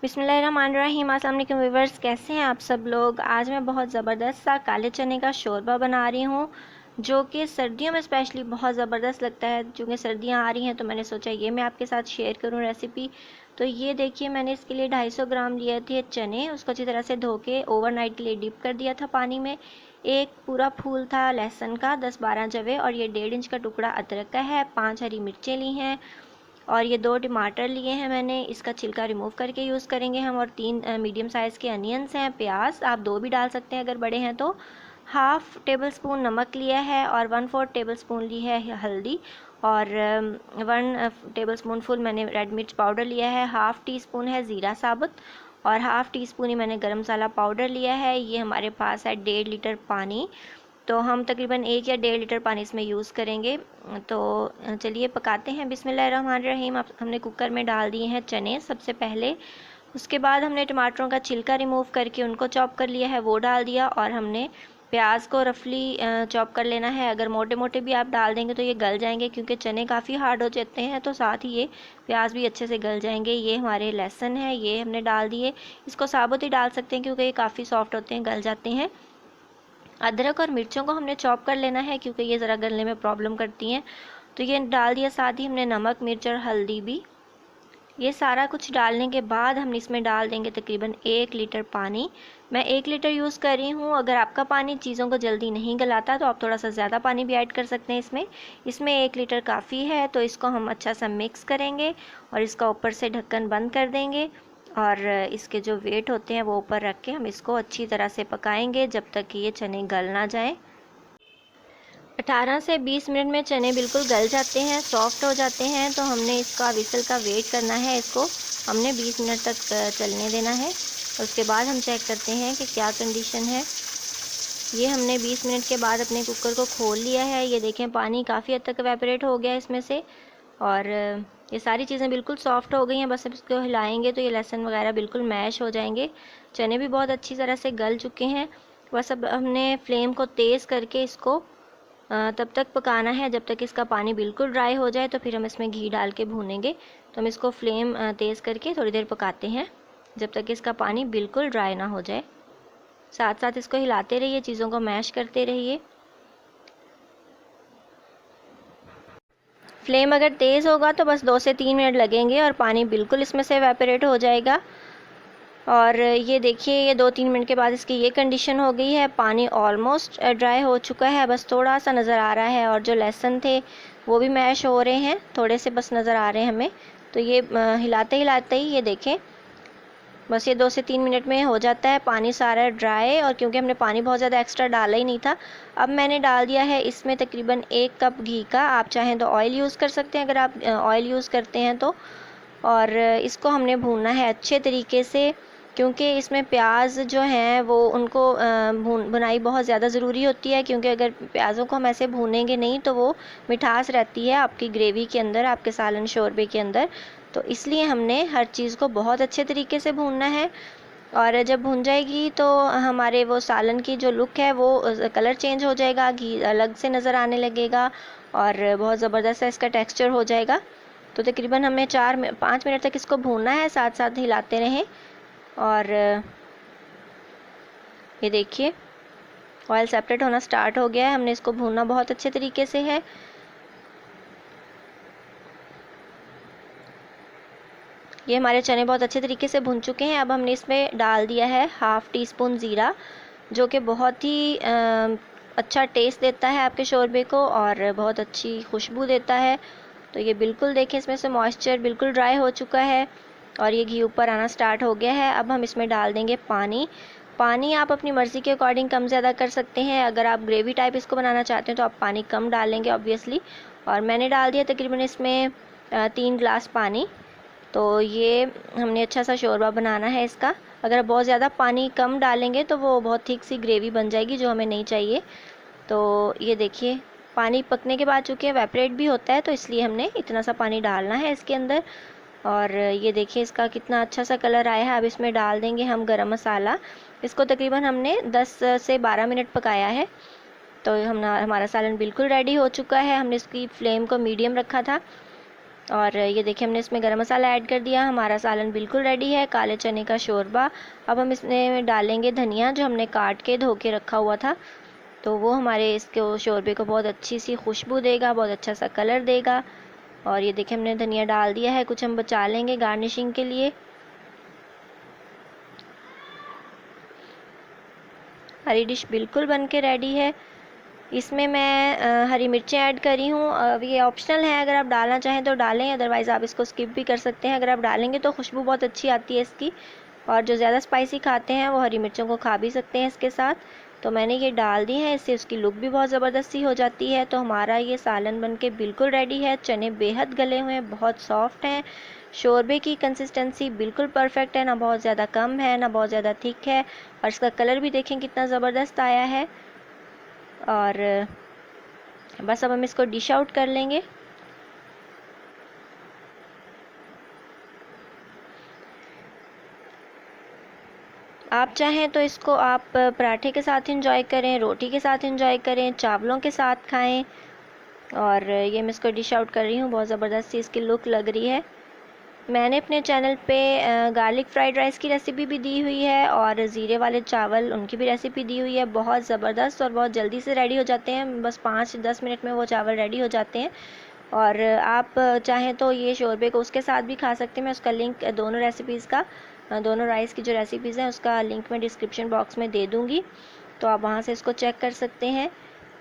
बिस्मिल्लाहिर्रहमानिर्रहीम। अस्सलाम वालेकुम व्यूअर्स, कैसे हैं आप सब लोग। आज मैं बहुत ज़बरदस्त सा काले चने का शोरबा बना रही हूँ, जो कि सर्दियों में स्पेशली बहुत ज़बरदस्त लगता है। चूँकि सर्दियाँ आ रही हैं तो मैंने सोचा ये मैं आपके साथ शेयर करूँ रेसिपी। तो ये देखिए, मैंने इसके लिए 250 ग्राम लिए थे चने। उसको अच्छी तरह से धो के ओवरनाइट के लिए डिप कर दिया था पानी में। एक पूरा फूल था लहसुन का, 10-12 जवे, और ये 1.5 इंच का टुकड़ा अदरक का है। 5 हरी मिर्चें ली हैं और ये 2 टमाटर लिए हैं मैंने। इसका छिलका रिमूव करके यूज़ करेंगे हम। और 3 मीडियम साइज़ के अनियंस हैं। प्याज आप 2 भी डाल सकते हैं अगर बड़े हैं तो। हाफ़ टेबल स्पून नमक लिया है और 1/4 टेबल स्पून ली है हल्दी। और 1 टेबल स्पून फुल मैंने रेड मिर्च पाउडर लिया है। हाफ़ टी स्पून है ज़ीरा साबुत और हाफ़ टी स्पून ही मैंने गरम मसाला पाउडर लिया है। ये हमारे पास है 1.5 लीटर पानी, तो हम तकरीबन 1 या 1.5 लीटर पानी इसमें यूज़ करेंगे। तो चलिए पकाते हैं। बिस्मिल्लाहिर्रहमानिर्रहीम। अब हमने कुकर में डाल दिए हैं चने सबसे पहले। उसके बाद हमने टमाटरों का छिलका रिमूव करके उनको चॉप कर लिया है, वो डाल दिया। और हमने प्याज को रफली चॉप कर लेना है। अगर मोटे मोटे भी आप डाल देंगे तो ये गल जाएंगे, क्योंकि चने काफ़ी हार्ड हो जाते हैं, तो साथ ही ये प्याज भी अच्छे से गल जाएंगे। ये हमारे लहसुन है, ये हमने डाल दिए। इसको साबुत ही डाल सकते हैं क्योंकि ये काफ़ी सॉफ्ट होते हैं, गल जाते हैं। अदरक और मिर्चों को हमने चॉप कर लेना है क्योंकि ये ज़रा गलने में प्रॉब्लम करती हैं, तो ये डाल दिया। साथ ही हमने नमक, मिर्च और हल्दी भी। ये सारा कुछ डालने के बाद हम इसमें डाल देंगे तकरीबन 1 लीटर पानी। मैं 1 लीटर यूज़ कर रही हूँ। अगर आपका पानी चीज़ों को जल्दी नहीं गलाता तो आप थोड़ा सा ज़्यादा पानी भी ऐड कर सकते हैं इसमें 1 लीटर काफ़ी है। तो इसको हम अच्छा सा मिक्स करेंगे और इसका ऊपर से ढक्कन बंद कर देंगे। और इसके जो वेट होते हैं वो ऊपर रख के हम इसको अच्छी तरह से पकाएंगे जब तक कि ये चने गल ना जाएं। 18 से 20 मिनट में चने बिल्कुल गल जाते हैं, सॉफ्ट हो जाते हैं। तो हमने इसका विसल का वेट करना है। इसको हमने 20 मिनट तक चलने देना है। उसके बाद हम चेक करते हैं कि क्या कंडीशन है। ये हमने 20 मिनट के बाद अपने कुकर को खोल लिया है। ये देखें, पानी काफ़ी हद तक एवेपोरेट हो गया है इसमें से। और ये सारी चीज़ें बिल्कुल सॉफ्ट हो गई हैं। बस अब इसको हिलाएंगे तो ये लहसुन वगैरह बिल्कुल मैश हो जाएंगे। चने भी बहुत अच्छी तरह से गल चुके हैं। बस अब हमने फ्लेम को तेज़ करके इसको तब तक पकाना है जब तक इसका पानी बिल्कुल ड्राई हो जाए। तो फिर हम इसमें घी डाल के भूनेंगे। तो हम इसको फ्लेम तेज़ करके थोड़ी देर पकाते हैं जब तक इसका पानी बिल्कुल ड्राई ना हो जाए। साथ साथ इसको हिलाते रहिए, चीज़ों को मैश करते रहिए। फ्लेम अगर तेज़ होगा तो बस 2 से 3 मिनट लगेंगे और पानी बिल्कुल इसमें से एवेपोरेट हो जाएगा। और ये देखिए, ये 2-3 मिनट के बाद इसकी ये कंडीशन हो गई है। पानी ऑलमोस्ट ड्राई हो चुका है, बस थोड़ा सा नज़र आ रहा है। और जो लहसुन थे वो भी मैश हो रहे हैं, थोड़े से बस नज़र आ रहे हैं हमें। तो ये हिलाते हिलाते ही ये देखें, बस ये 2 से 3 मिनट में हो जाता है। पानी सारा ड्राई, और क्योंकि हमने पानी बहुत ज़्यादा एक्स्ट्रा डाला ही नहीं था। अब मैंने डाल दिया है इसमें तकरीबन 1 कप घी का। आप चाहें तो ऑयल यूज़ कर सकते हैं अगर आप ऑयल यूज़ करते हैं तो। और इसको हमने भूनना है अच्छे तरीके से, क्योंकि इसमें प्याज जो हैं वो उनको भुनाई बहुत ज़्यादा ज़रूरी होती है। क्योंकि अगर प्याज़ों को हम ऐसे भूनेंगे नहीं तो वो मिठास रहती है आपकी ग्रेवी के अंदर, आपके सालन शोरबे के अंदर। तो इसलिए हमने हर चीज़ को बहुत अच्छे तरीके से भूनना है। और जब भुन जाएगी तो हमारे वो सालन की जो लुक है वो कलर चेंज हो जाएगा, घी अलग से नज़र आने लगेगा और बहुत ज़बरदस्त इसका टेक्सचर हो जाएगा। तो तकरीबन हमें 4-5 मिनट तक इसको भूनना है, साथ साथ हिलाते रहें। और ये देखिए, ऑयल सेपरेट होना स्टार्ट हो गया है। हमने इसको भूनना बहुत अच्छे तरीके से है। ये हमारे चने बहुत अच्छे तरीके से भुन चुके हैं। अब हमने इसमें डाल दिया है हाफ़ टी स्पून ज़ीरा, जो कि बहुत ही अच्छा टेस्ट देता है आपके शोरबे को और बहुत अच्छी खुशबू देता है। तो ये बिल्कुल देखें, इसमें से मॉइस्चर बिल्कुल ड्राई हो चुका है और ये घी ऊपर आना स्टार्ट हो गया है। अब हम इसमें डाल देंगे पानी आप अपनी मर्ज़ी के अकॉर्डिंग कम ज़्यादा कर सकते हैं। अगर आप ग्रेवी टाइप इसको बनाना चाहते हैं तो आप पानी कम डालेंगे ऑब्वियसली। और मैंने डाल दिया तकरीबन इसमें 3 गिलास पानी। तो ये हमने अच्छा सा शोरबा बनाना है इसका। अगर बहुत ज़्यादा पानी कम डालेंगे तो वो बहुत थिक सी ग्रेवी बन जाएगी, जो हमें नहीं चाहिए। तो ये देखिए, पानी पकने के बाद चूँकि एवेपोरेट भी होता है तो इसलिए हमने इतना सा पानी डालना है इसके अंदर। और ये देखिए इसका कितना अच्छा सा कलर आया है। अब इसमें डाल देंगे हम गरम मसाला। इसको तकरीबन हमने 10 से 12 मिनट पकाया है। तो हमारा सालन बिल्कुल रेडी हो चुका है। हमने इसकी फ्लेम को मीडियम रखा था और ये देखिए हमने इसमें गरम मसाला ऐड कर दिया। हमारा सालन बिल्कुल रेडी है, काले चने का शोरबा। अब हम इसमें डालेंगे धनिया जो हमने काट के धो के रखा हुआ था, तो वो हमारे इसको शोरबे को बहुत अच्छी सी खुशबू देगा, बहुत अच्छा सा कलर देगा। और ये देखिए हमने धनिया डाल दिया है, कुछ हम बचा लेंगे गार्निशिंग के लिए। हरी डिश बिल्कुल बन के रेडी है। इसमें मैं हरी मिर्चें ऐड करी हूँ। अब ये ऑप्शनल है, अगर आप डालना चाहें तो डालें, अदरवाइज़ आप इसको स्किप भी कर सकते हैं। अगर आप डालेंगे तो खुशबू बहुत अच्छी आती है इसकी, और जो ज़्यादा स्पाइसी खाते हैं वो हरी मिर्चों को खा भी सकते हैं इसके साथ। तो मैंने ये डाल दी है, इससे उसकी लुक भी बहुत ज़बरदस्त सी हो जाती है। तो हमारा ये सालन बन के बिल्कुल रेडी है। चने बेहद गले हुए हैं, बहुत सॉफ्ट हैं। शोरबे की कंसिस्टेंसी बिल्कुल परफेक्ट है, ना बहुत ज़्यादा कम है ना बहुत ज़्यादा थिक है। और इसका कलर भी देखें कितना ज़बरदस्त आया है। और बस अब हम इसको डिश आउट कर लेंगे। आप चाहें तो इसको आप पराठे के साथ इंजॉय करें, रोटी के साथ इंजॉय करें, चावलों के साथ खाएं। और ये मैं इसको डिश आउट कर रही हूँ, बहुत ज़बरदस्त सी इसकी लुक लग रही है। मैंने अपने चैनल पे गार्लिक फ्राइड राइस की रेसिपी भी दी हुई है, और ज़ीरे वाले चावल उनकी भी रेसिपी दी हुई है। बहुत ज़बरदस्त और बहुत जल्दी से रेडी हो जाते हैं, बस 5-10 मिनट में वो चावल रेडी हो जाते हैं। और आप चाहें तो ये शोरबे को उसके साथ भी खा सकते हैं। मैं उसका लिंक दोनों रेसिपीज़ का, दोनों राइस की जो रेसिपीज़ हैं उसका लिंक मैं डिस्क्रिप्शन बॉक्स में दे दूँगी, तो आप वहाँ से इसको चेक कर सकते हैं।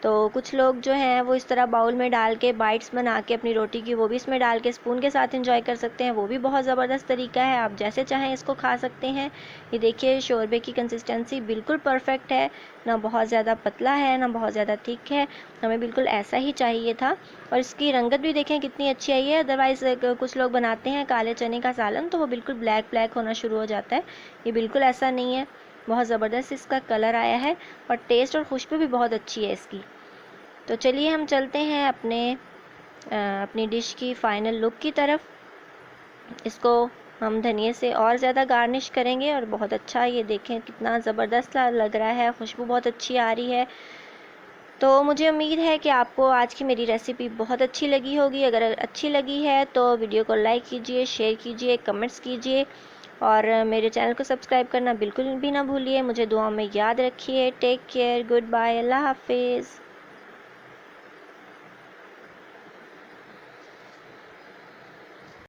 तो कुछ लोग जो हैं वो इस तरह बाउल में डाल के बाइट्स बना के अपनी रोटी की वो भी इसमें डाल के स्पून के साथ एंजॉय कर सकते हैं, वो भी बहुत ज़बरदस्त तरीका है। आप जैसे चाहें इसको खा सकते हैं। ये देखिए शोरबे की कंसिस्टेंसी बिल्कुल परफेक्ट है, ना बहुत ज़्यादा पतला है ना बहुत ज़्यादा थिक है, हमें बिल्कुल ऐसा ही चाहिए था। और इसकी रंगत भी देखें कितनी अच्छी आई है। अदरवाइज़ कुछ लोग बनाते हैं काले चने का सालन तो वो बिल्कुल ब्लैक ब्लैक होना शुरू हो जाता है, ये बिल्कुल ऐसा नहीं है। बहुत ज़बरदस्त इसका कलर आया है और टेस्ट और खुशबू भी बहुत अच्छी है इसकी। तो चलिए हम चलते हैं अपनी डिश की फ़ाइनल लुक की तरफ। इसको हम धनिए से और ज़्यादा गार्निश करेंगे, और बहुत अच्छा, ये देखें कितना ज़बरदस्त लग रहा है, खुशबू बहुत अच्छी आ रही है। तो मुझे उम्मीद है कि आपको आज की मेरी रेसिपी बहुत अच्छी लगी होगी। अगर अच्छी लगी है तो वीडियो को लाइक कीजिए, शेयर कीजिए, कमेंट्स कीजिए, और मेरे चैनल को सब्सक्राइब करना बिल्कुल भी ना भूलिए। मुझे दुआ में याद रखिए। टेक केयर, गुड बाय, अल्लाह हाफिज़।